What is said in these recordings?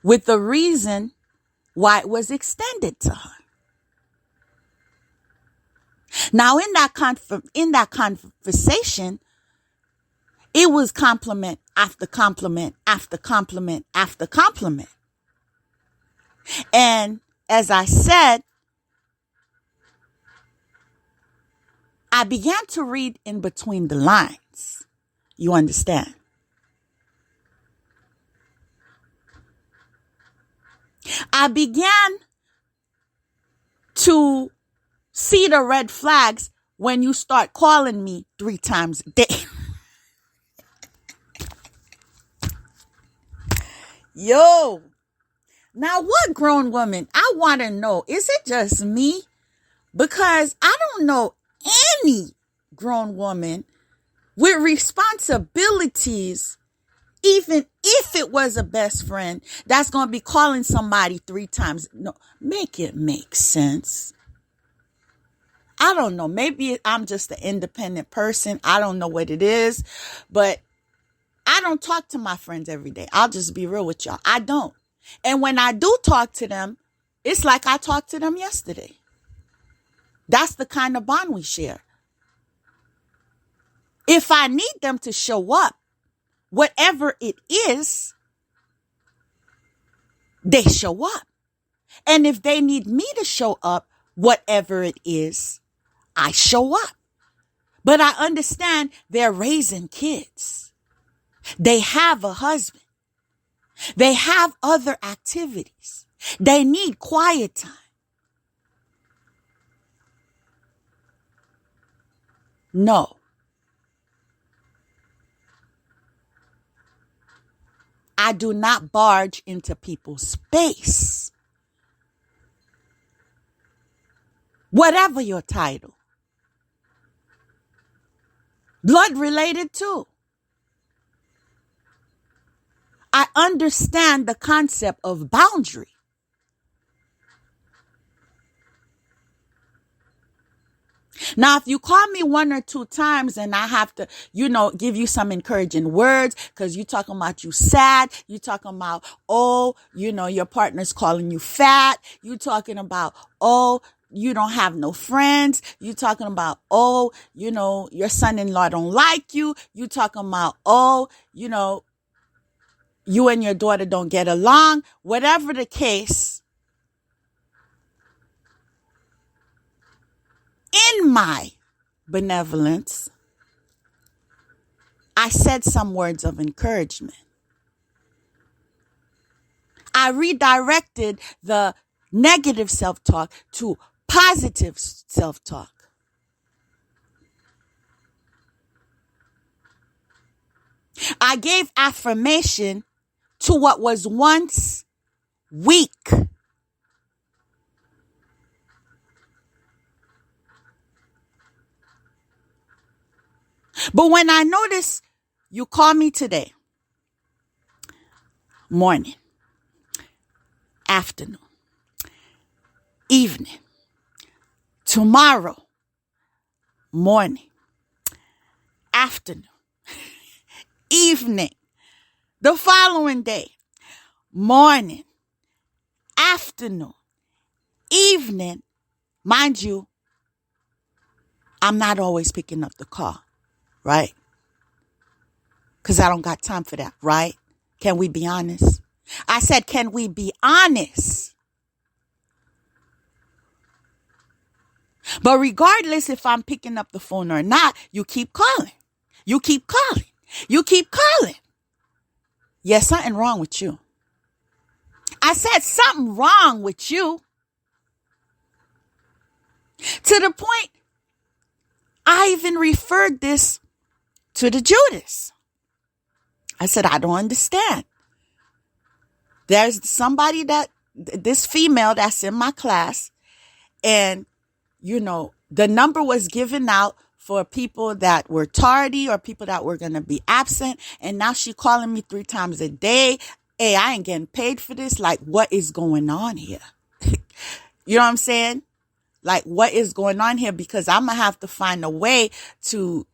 with the reason why it was extended to her. Now, in that conversation, it was compliment after compliment after compliment after compliment. And as I said, I began to read in between the lines. You understand? I began to see the red flags when you start calling me 3 times a day. Yo, now what grown woman? I want to know, is it just me? Because I don't know any grown woman with responsibilities, even if it was a best friend, that's going to be calling somebody 3 times. No, make it make sense. I don't know. Maybe I'm just an independent person. I don't know what it is, but I don't talk to my friends every day. I'll just be real with y'all. I don't. And when I do talk to them, it's like I talked to them yesterday. That's the kind of bond we share. If I need them to show up, whatever it is, they show up. And if they need me to show up, whatever it is, I show up. But I understand they're raising kids. They have a husband. They have other activities. They need quiet time. No. I do not barge into people's space. Whatever your title. Blood related too. I understand the concept of boundary. Now, if you call me 1 or 2 times and I have to, give you some encouraging words because you talking about you sad, you talking about, your partner's calling you fat, you talking about, you don't have no friends, you talking about, your son-in-law don't like you, you talking about, you and your daughter don't get along, whatever the case. In my benevolence, I said some words of encouragement. I redirected the negative self-talk to positive self-talk. I gave affirmation to what was once weak. But when I notice you call me today, morning, afternoon, evening, tomorrow, morning, afternoon, evening, the following day, morning, afternoon, evening, mind you, I'm not always picking up the call. Right? Because I don't got time for that, right? Can we be honest? I said, can we be honest? But regardless if I'm picking up the phone or not, you keep calling. You keep calling. You keep calling. Yes, something wrong with you. I said something wrong with you. To the point, I even referred this to the Judas. I said, I don't understand. There's somebody this female that's in my class, and, the number was given out for people that were tardy or people that were going to be absent, and now she calling me 3 times a day. Hey, I ain't getting paid for this. Like, what is going on here? You know what I'm saying? Like, what is going on here? Because I'm going to have to find a way to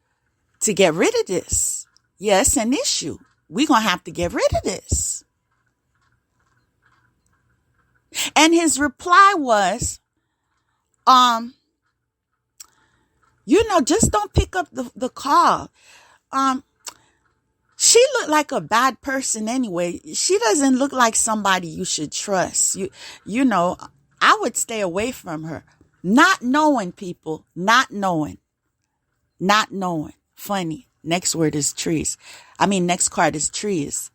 get rid of this. Yeah, it's an issue. We're going to have to get rid of this. And his reply was, just don't pick up the call. She looked like a bad person anyway. She doesn't look like somebody you should trust. I would stay away from her. Not knowing, people, not knowing. Funny. Next word is trees. Next card is trees.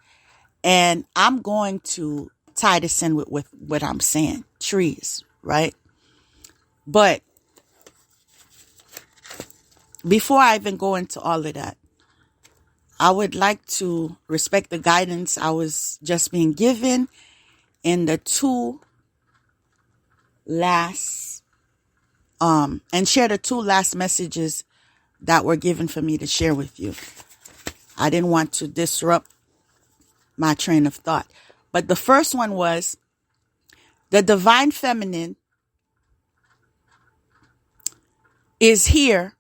And I'm going to tie this in with what I'm saying. Trees, right? But before I even go into all of that, I would like to respect the guidance I was just being given in the two last, and share the two last messages that were given for me to share with you. I didn't want to disrupt my train of thought. But the first one was, the divine feminine is here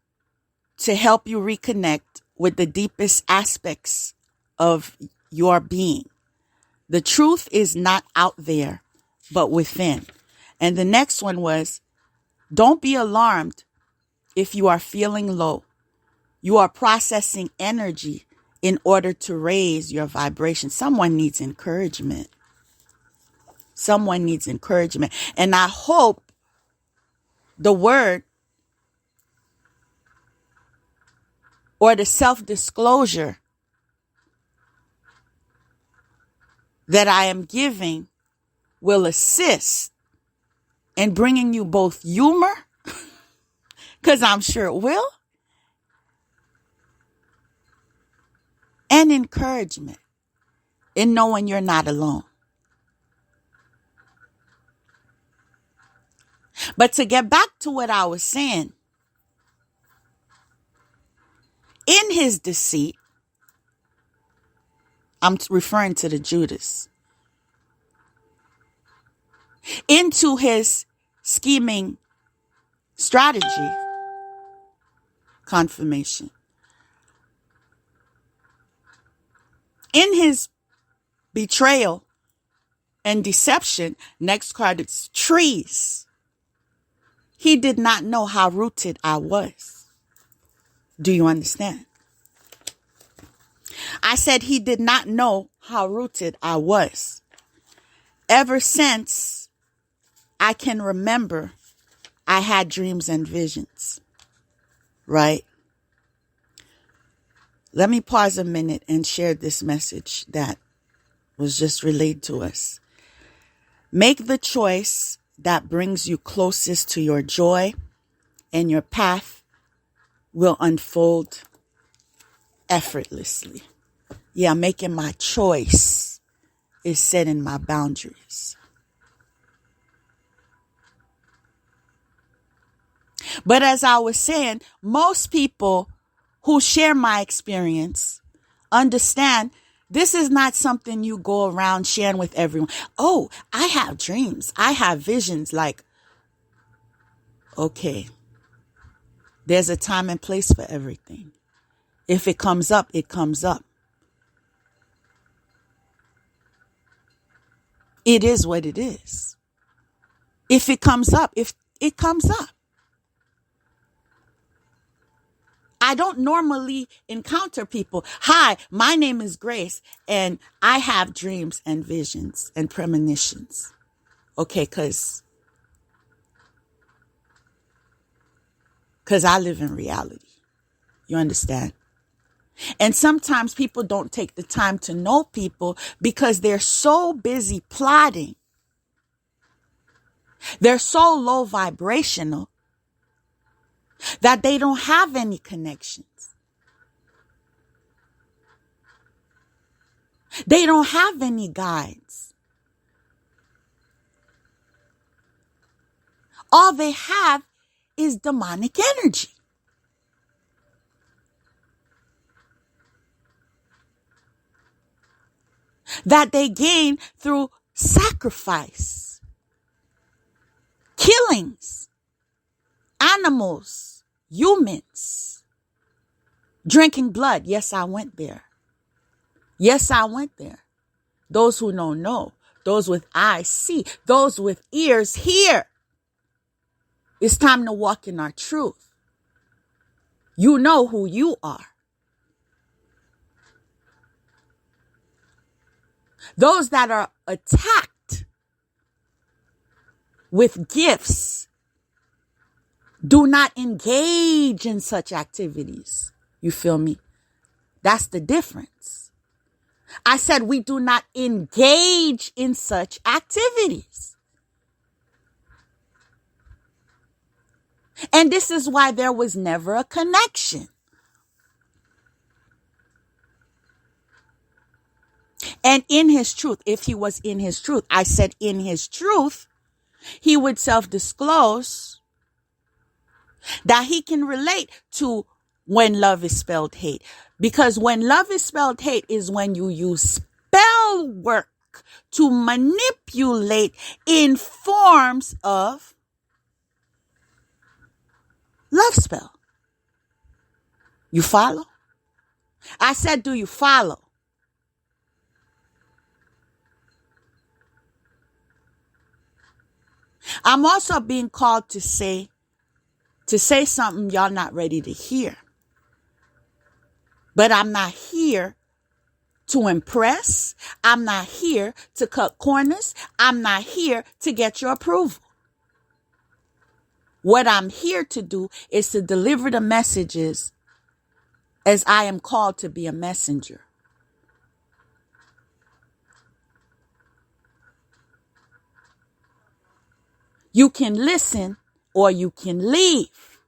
to help you reconnect with the deepest aspects of your being. The truth is not out there, but within. And the next one was, don't be alarmed if you are feeling low. You are processing energy in order to raise your vibration. Someone needs encouragement. And I hope the word or the self-disclosure that I am giving will assist in bringing you both humor, because I'm sure it will, and encouragement in knowing you're not alone. But to get back to what I was saying, in his deceit, I'm referring to the Judas, into his scheming strategy, confirmation. In his betrayal and deception, next card is trees. He did not know how rooted I was. Do you understand? I said he did not know how rooted I was. Ever since I can remember, I had dreams and visions, right? Let me pause a minute and share this message that was just relayed to us. Make the choice that brings you closest to your joy, and your path will unfold effortlessly. Yeah, making my choice is setting my boundaries. But as I was saying, most people who share my experience understand this is not something you go around sharing with everyone. Oh, I have dreams. I have visions. Like, okay, there's a time and place for everything. If it comes up, it comes up. It is what it is. If it comes up, if it comes up. I don't normally encounter people. Hi, my name is Grace, and I have dreams and visions and premonitions. Okay, because I live in reality. You understand? And sometimes people don't take the time to know people because they're so busy plotting. They're so low vibrational that they don't have any connections. They don't have any guides. All they have is demonic energy. That they gain through sacrifice, killings, animals, humans, drinking blood. Yes, I went there. Those who don't know, Those with eyes see. Those with ears hear. It's time to walk in our truth. You know who you are. Those that are attacked with gifts do not engage in such activities. You feel me? That's the difference. I said we do not engage in such activities. And this is why there was never a connection. And in his truth, if he was in his truth, I said in his truth, he would self-disclose that he can relate to when love is spelled hate. Because when love is spelled hate is when you use spell work to manipulate in forms of love spell. You follow? I said, do you follow? I'm also being called to say something y'all not ready to hear. But I'm not here to impress. I'm not here to cut corners. I'm not here to get your approval. What I'm here to do is to deliver the messages as I am called to be a messenger. You can listen or you can leave.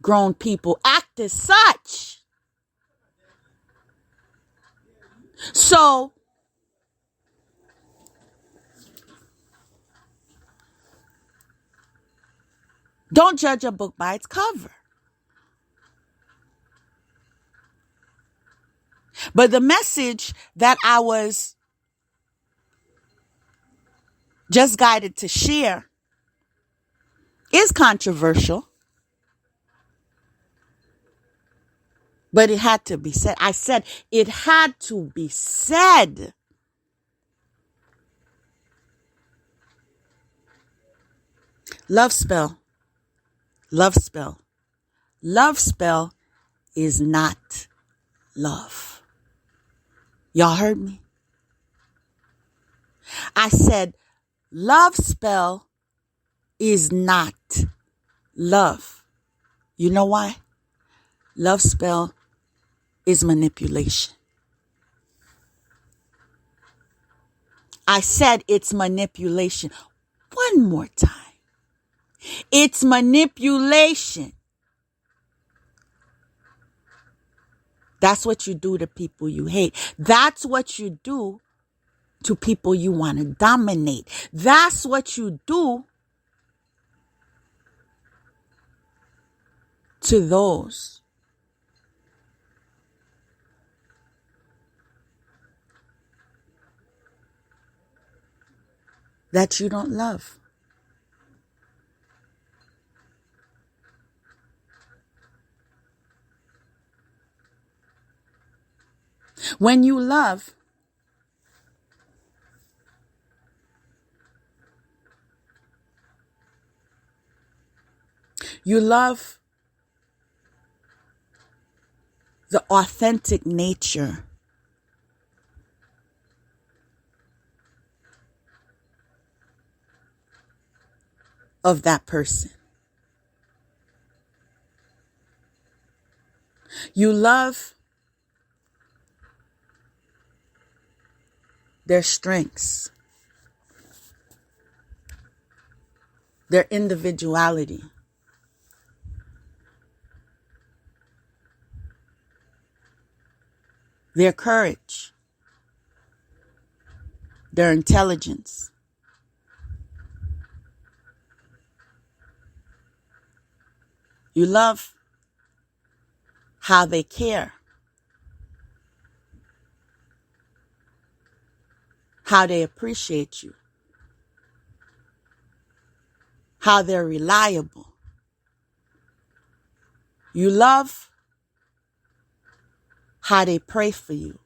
Grown people act as such. So, don't judge a book by its cover. But the message that I was just guided to share is controversial. But it had to be said. I said it had to be said. Love spell. Love spell. Love spell is not love. Y'all heard me? I said love spell is not love. You know why? Love spell is manipulation. I said it's manipulation. One more time. It's manipulation. That's what you do to people you hate. That's what you do to people you want to dominate. That's what you do to those that you don't love. When you love, you love the authentic nature of that person. You love their strengths, their individuality, their courage, their intelligence. You love how they care, how they appreciate you, how they're reliable. You love how they pray for you,